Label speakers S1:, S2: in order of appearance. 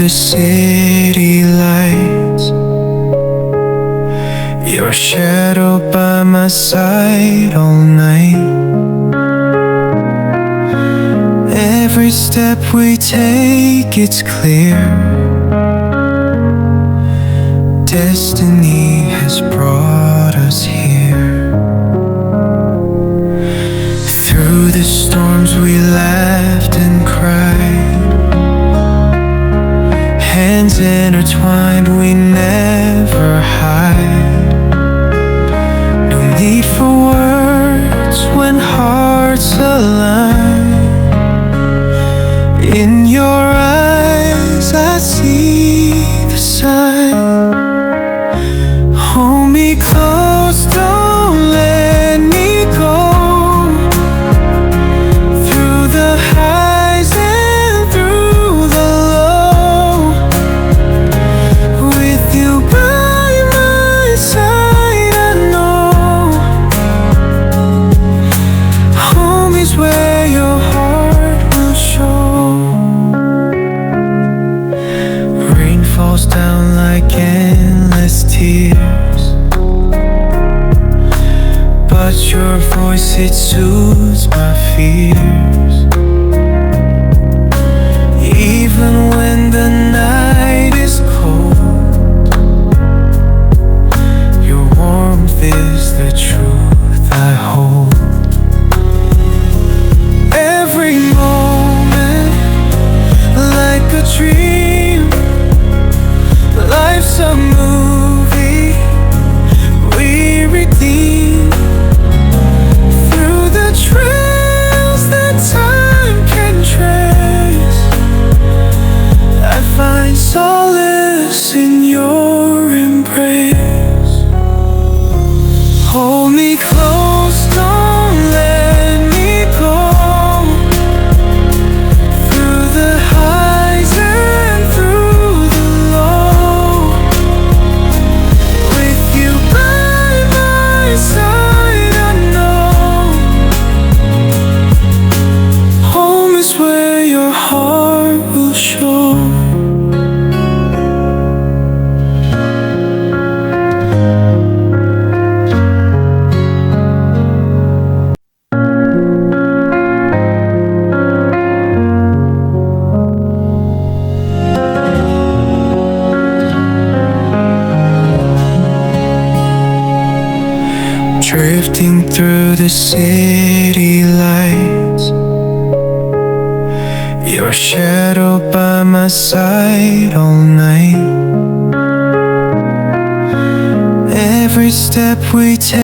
S1: the city lights, your shadow by my side all night. Every step we take, it's clear. Destiny has brought us here. Through the storms we laughed and cried, hands intertwined, we never hide. No need for words when hearts align. In your eyes I see the sign. Hold me close, don't let me go. Through the highs and through the low, with you by my side, I know home is where your heart will show. Rain falls down like endless tears, but your voice, it soothes my fears. Even when the night is cold, your warmth is the truth I hold. Every moment like a dream, life's a movie we redeem. Through the trails that time can trace, I find solace in your embrace. Hold me close, don't let me go. Through the highs and through the low, with you by my side, I know home is where your heart will show. Drifting through the city lights, your shadow by my side all night. Every step we take.